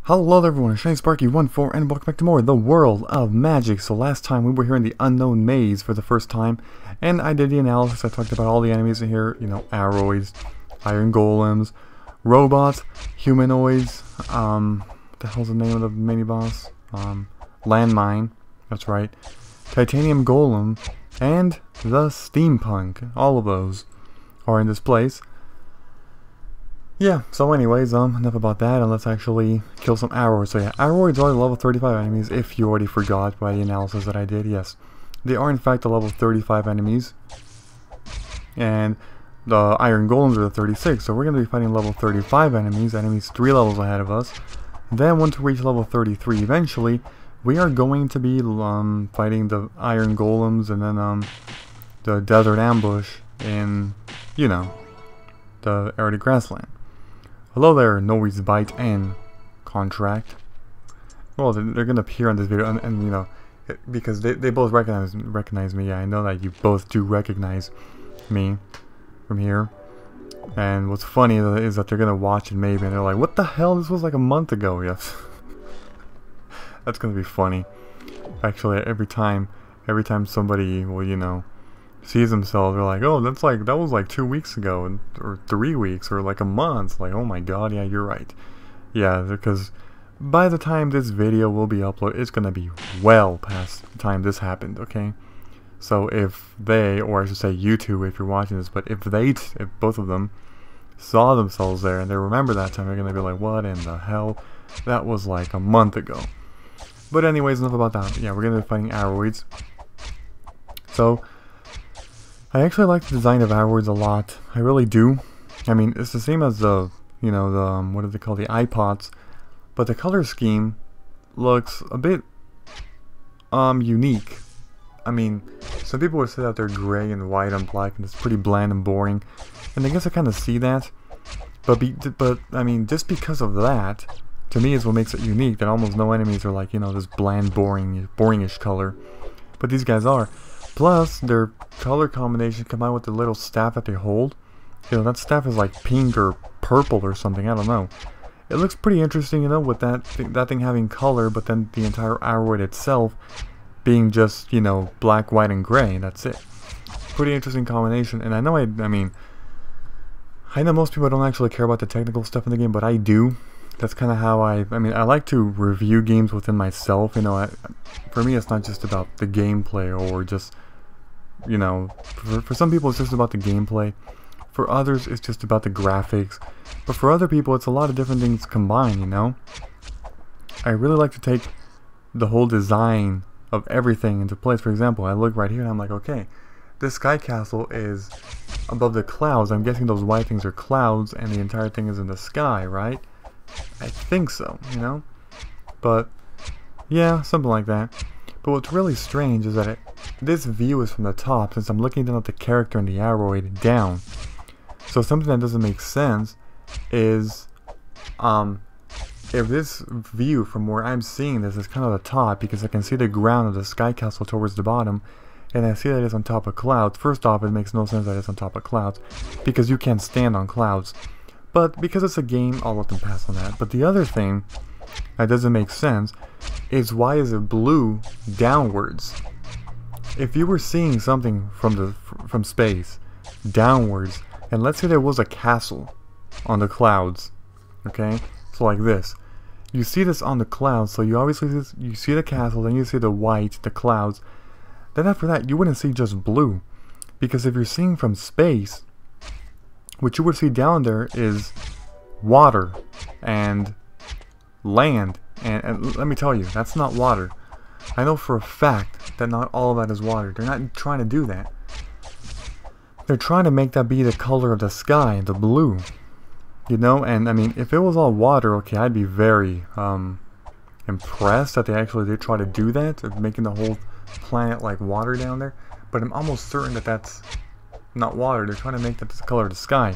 Hello everyone, ShinySparky14 and welcome back to more The World of Magic. So last time we were here in the Unknown Maze for the first time, and I did the analysis. I talked about all the enemies in here, you know, Aroids, Iron Golems, robots, humanoids, what the hell's the name of the mini-boss? Landmine, that's right, Titanium Golem, and the Steampunk. All of those are in this place. Yeah, so anyways, enough about that, and let's actually kill some Aroids. So yeah, Aroids are level 35 enemies, if you already forgot by the analysis that I did, yes. They are in fact the level 35 enemies, and the Iron Golems are the 36, so we're going to be fighting level 35 enemies 3 levels ahead of us. Then once we reach level 33 eventually, we are going to be fighting the Iron Golems, and then the Desert Ambush in, you know, the Arid Grassland. Hello there, Noise Bite and Contract. Well, they're gonna appear on this video, and you know, because they both recognize me. Yeah, I know that you both do recognize me from here. And what's funny is that they're gonna watch it maybe, and they're like, "What the hell? This was like a month ago." Yes, that's gonna be funny. Actually, every time somebody will, you know, sees themselves, they're like, oh, that was like 2 weeks ago, or 3 weeks, or like a month. Like, oh my god, yeah, you're right. Yeah, because by the time this video will be uploaded, it's gonna be well past the time this happened, okay? So if they, or I should say you two if you're watching this, but if both of them saw themselves there and they remember that time, they're gonna be like, what in the hell? That was like a month ago. But anyways, enough about that. Yeah, we're gonna be fighting Aroids. So I actually like the design of Aroids a lot. I really do. I mean, it's the same as the, you know, the, what do they call, the iPods, but the color scheme looks a bit, unique. I mean, some people would say that they're gray and white and black, and it's pretty bland and boring, and I guess I kind of see that, but I mean, just because of that, to me is what makes it unique, that almost no enemies are like, you know, this bland, boringish color, but these guys are. Plus, their color combination combined with the little staff that they hold. You know, that staff is like pink or purple or something, I don't know. It looks pretty interesting, you know, with that thing having color, but then the entire Aroid itself being just, you know, black, white, and gray, that's it. Pretty interesting combination, and I know I mean, I know most people don't actually care about the technical stuff in the game, but I do. That's kind of how I mean, I like to review games within myself, you know. For me, it's not just about the gameplay, or just, you know, for some people it's just about the gameplay. For others, it's just about the graphics. But for other people, it's a lot of different things combined, you know. I really like to take the whole design of everything into place. For example, I look right here and I'm like, okay, this sky castle is above the clouds. I'm guessing those white things are clouds and the entire thing is in the sky, right? I think so, you know? But, yeah, something like that. But what's really strange is that this view is from the top, since I'm looking down at the character and the Aroid down. So something that doesn't make sense is, if this view from where I'm seeing this is kind of the top, because I can see the ground of the sky castle towards the bottom, and I see that it's on top of clouds. First off, it makes no sense that it's on top of clouds, because you can't stand on clouds. But because it's a game, I'll let them pass on that. But the other thing that doesn't make sense is, why is it blue downwards? If you were seeing something from space downwards, and let's say there was a castle on the clouds, okay? So like this. You see this on the clouds, so you obviously you see the castle, then you see the white, the clouds. Then after that, you wouldn't see just blue. Because if you're seeing from space, what you would see down there is water and land, and let me tell you, that's not water. I know for a fact that not all of that is water. They're not trying to do that. They're trying to make that be the color of the sky, the blue. You know, and I mean, if it was all water, okay, I'd be very impressed that they actually did try to do that, of making the whole planet like water down there. But I'm almost certain that that's not water. They're trying to make that the color of the sky.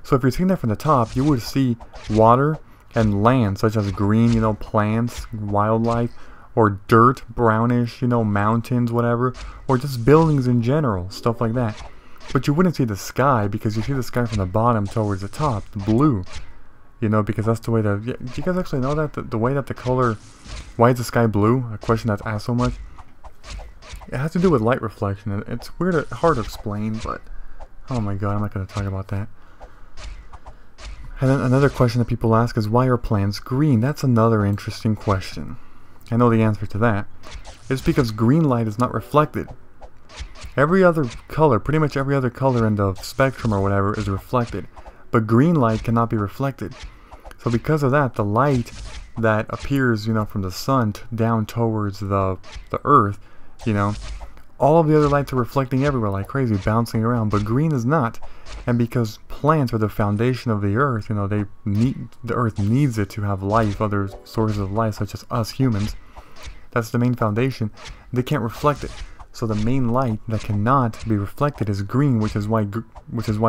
So if you're seeing that from the top, you would see water and land, such as green, you know, plants, wildlife, or dirt, brownish, you know, mountains, whatever, or just buildings in general, stuff like that. But you wouldn't see the sky, because you see the sky from the bottom towards the top, the blue. You know, because that's the way that... Yeah, do you guys actually know that? The way that the color... Why is the sky blue? A question that's asked so much. It has to do with light reflection. It's weird, hard to explain, but... Oh my god, I'm not going to talk about that. And then another question that people ask is, why are plants green? That's another interesting question. I know the answer to that. It's because green light is not reflected. Every other color, pretty much every other color in the spectrum or whatever is reflected. But green light cannot be reflected. So because of that, the light that appears, you know, from the sun down towards the earth, you know, all of the other lights are reflecting everywhere like crazy, bouncing around, but green is not. And because plants are the foundation of the earth, you know, the earth needs it to have life, other sources of life such as us humans. That's the main foundation. They can't reflect it. So the main light that cannot be reflected is green, which is why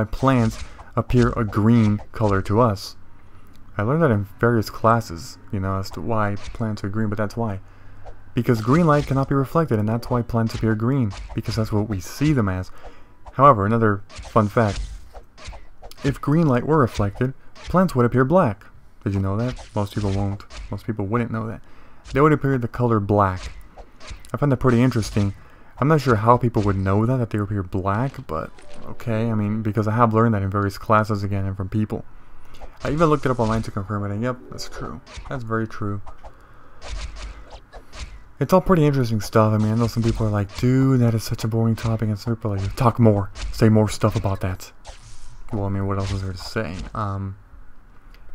plants appear a green color to us. I learned that in various classes, you know, as to why plants are green, but that's why. Because green light cannot be reflected, and that's why plants appear green, because that's what we see them as. However, another fun fact. If green light were reflected, plants would appear black. Did you know that? Most people won't. Most people wouldn't know that. They would appear the color black. I find that pretty interesting. I'm not sure how people would know that they appear black, but okay, I mean, because I have learned that in various classes again and from people. I even looked it up online to confirm it, and yep, that's true. That's very true. It's all pretty interesting stuff. I mean, I know some people are like, dude, that is such a boring topic, and some people are like, talk more, say more stuff about that. Well, I mean, what else is there to say?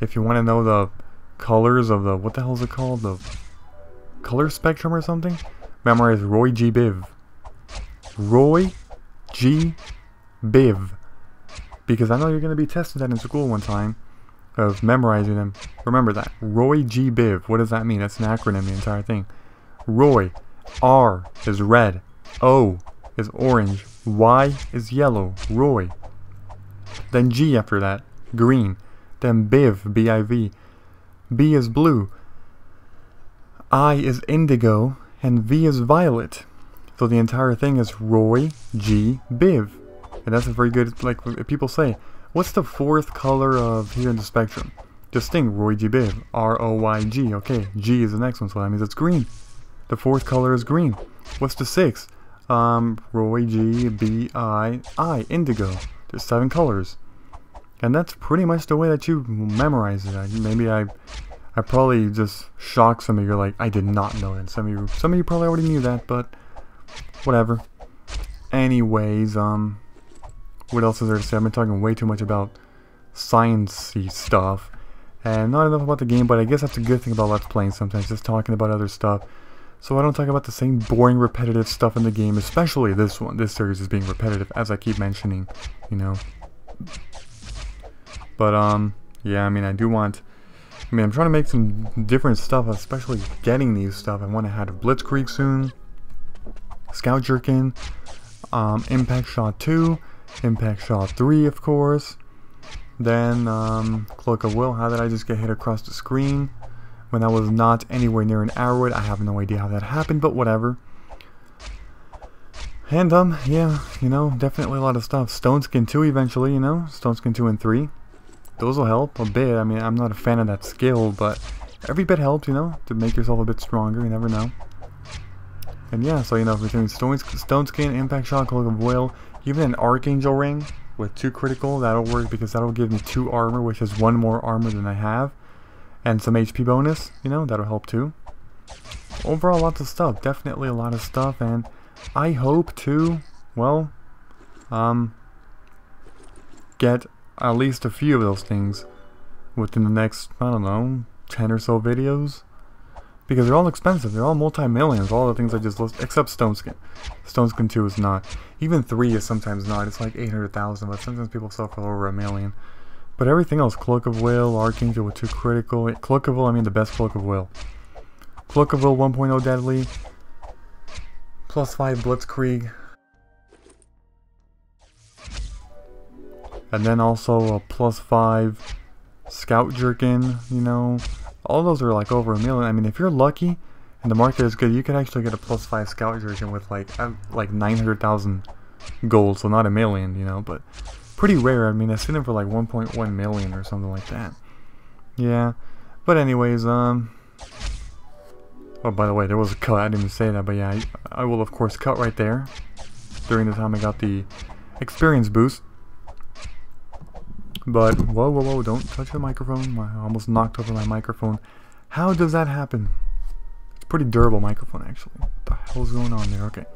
If you want to know the colors of the, what the hell is it called? The color spectrum or something? Memorize Roy G. Biv. Roy G. Biv. Because I know you're going to be tested that in school one time of memorizing them. Remember that. Roy G. Biv. What does that mean? That's an acronym, the entire thing. Roy. R is red. O is orange. Y is yellow. Roy. Then G after that. Green. Then Biv. B-I-V. B is blue. I is indigo. And V is violet. So the entire thing is Roy G. Biv. And that's a very good, like, if people say, what's the fourth color of here in the spectrum? Just think, Roy G. Biv. R-O-Y-G. Okay, G is the next one, so that means it's green. The fourth color is green. What's the sixth? Roy G. B-I-I. Indigo. There's 7 colors. And that's pretty much the way that you memorize it. Maybe I probably just shocked some of you, like, I did not know that. Some of you probably already knew that, but whatever. Anyways, what else is there to say? I've been talking way too much about science-y stuff, and not enough about the game, but I guess that's a good thing about Let's Playing sometimes, just talking about other stuff, so I don't talk about the same boring, repetitive stuff in the game, especially this one. This series is being repetitive, as I keep mentioning, you know. But, yeah, I mean, I'm trying to make some different stuff, especially getting these stuff. I want to have a Blitzkrieg soon, Scout Jerkin, Impact Shot 2, Impact Shot 3, of course. Then, Cloak of Will. How did I just get hit across the screen when I was not anywhere near an Aroid? I have no idea how that happened, but whatever. And, yeah, you know, definitely a lot of stuff. Stone Skin 2 eventually, you know, Stone Skin 2 and 3. Those will help a bit. I mean, I'm not a fan of that skill, but every bit helps, you know, to make yourself a bit stronger. You never know. And yeah, so, you know, between Stone Skin, Impact Shot, Cloak of Will, even an Archangel Ring with 2 critical, that'll work because that'll give me 2 armor, which is 1 more armor than I have. And some HP bonus, you know, that'll help too. Overall, lots of stuff. Definitely a lot of stuff, and I hope to, well, get at least a few of those things within the next, I don't know, 10 or so videos. Because they're all expensive. They're all multi-millions. All the things I just listed, except Stone Skin. Stone Skin 2 is not. Even 3 is sometimes not. It's like 800,000, but sometimes people sell for over $1 million. But everything else, Cloak of Will, Archangel with 2 critical. Cloak of Will, I mean the best Cloak of Will. Cloak of Will 1.0 Deadly. +5 Blitzkrieg. And then also a +5 Scout Jerkin, you know. All those are like over $1 million. I mean, if you're lucky and the market is good, you could actually get a +5 Scout Jerkin with like 900,000 gold, so not $1 million, you know, but pretty rare. I mean, I've seen them for like 1.1 million or something like that. Yeah. But anyways, oh, by the way, there was a cut. I didn't even say that, but yeah, I will of course cut right there during the time I got the experience boost. But whoa, whoa, whoa! Don't touch the microphone. I almost knocked over my microphone. How does that happen? It's a pretty durable microphone, actually. What the hell's going on there? Okay.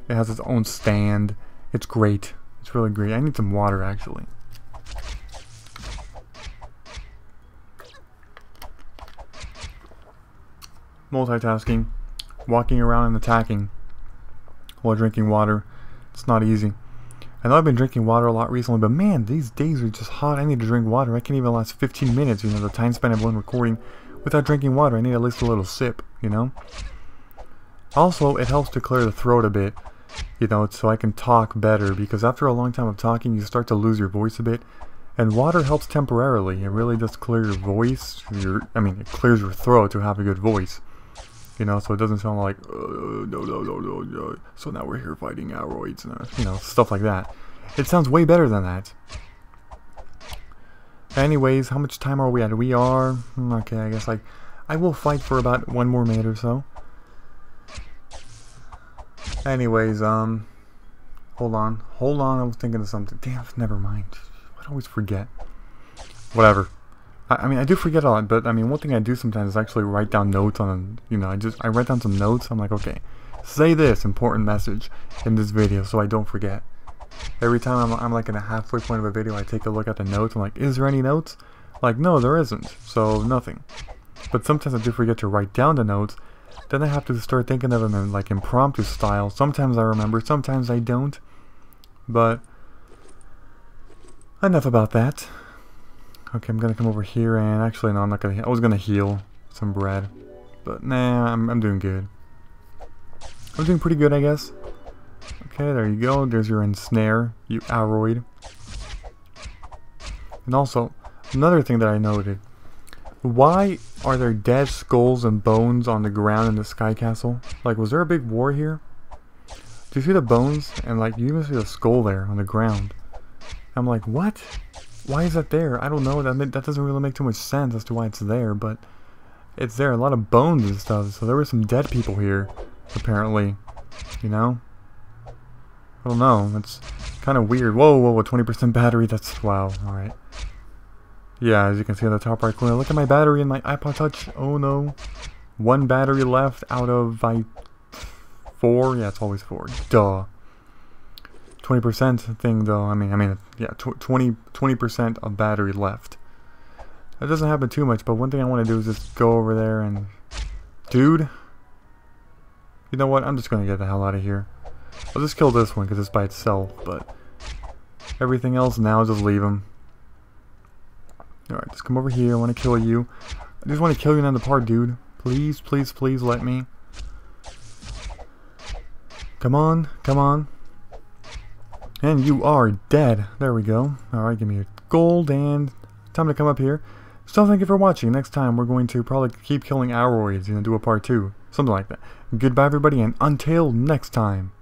It has its own stand. It's great. It's really great. I need some water, actually. Multitasking, walking around and attacking while drinking water. It's not easy. I know I've been drinking water a lot recently, but man, these days are just hot. I need to drink water. I can't even last 15 minutes, you know, the time spent of one recording without drinking water. I need at least a little sip, you know. Also, it helps to clear the throat a bit, you know, so I can talk better, because after a long time of talking, you start to lose your voice a bit. And water helps temporarily. It really does clear your voice. It clears your throat to have a good voice. You know, so it doesn't sound like, no. So now we're here fighting Aroids, and you know, stuff like that. It sounds way better than that. Anyways, how much time are we at? We are, okay, I guess I will fight for about 1 more minute or so. Anyways, hold on, I was thinking of something. Damn, never mind. I always forget. Whatever. I mean, I do forget a lot, but I mean, one thing I do sometimes is actually write down notes on, you know, I write down some notes. I'm like, okay, say this important message in this video so I don't forget. Every time I'm like in a halfway point of a video, I take a look at the notes. I'm like, is there any notes? Like, no, there isn't, so nothing. But sometimes I do forget to write down the notes. Then I have to start thinking of them in like impromptu style. Sometimes I remember, sometimes I don't. But enough about that. Okay, I'm gonna come over here and actually no, I'm not gonna. I was gonna heal some bread, but nah, I'm doing good. I'm doing pretty good, I guess. Okay, there you go. There's your ensnare, you Aroid. And also, another thing that I noted: why are there dead skulls and bones on the ground in the Sky Castle? Like, was there a big war here? Do you see the bones? And like, you even see the skull there on the ground. I'm like, what? Why is that there? I don't know. That doesn't really make too much sense as to why it's there, but it's there. A lot of bones and stuff. So there were some dead people here, apparently. You know? I don't know. That's kind of weird. Whoa, whoa, 20% battery. That's wow. All right. Yeah, as you can see on the top right corner. Look at my battery in my iPod Touch. Oh no. 1 battery left out of 4. Yeah, it's always 4. Duh. 20% thing though, yeah, 20% of battery left. That doesn't happen too much, but one thing I want to do is just go over there and... Dude! You know what, I'm just gonna get the hell out of here. I'll just kill this one because it's by itself, but... everything else now, just leave him. Alright, just come over here, I want to kill you. I just want to kill you in the part, dude. Please, please, please let me. Come on, come on. And you are dead. There we go. Alright, give me your gold and time to come up here. So thank you for watching. Next time we're going to probably keep killing Aroids and do a part 2. Something like that. Goodbye everybody and until next time.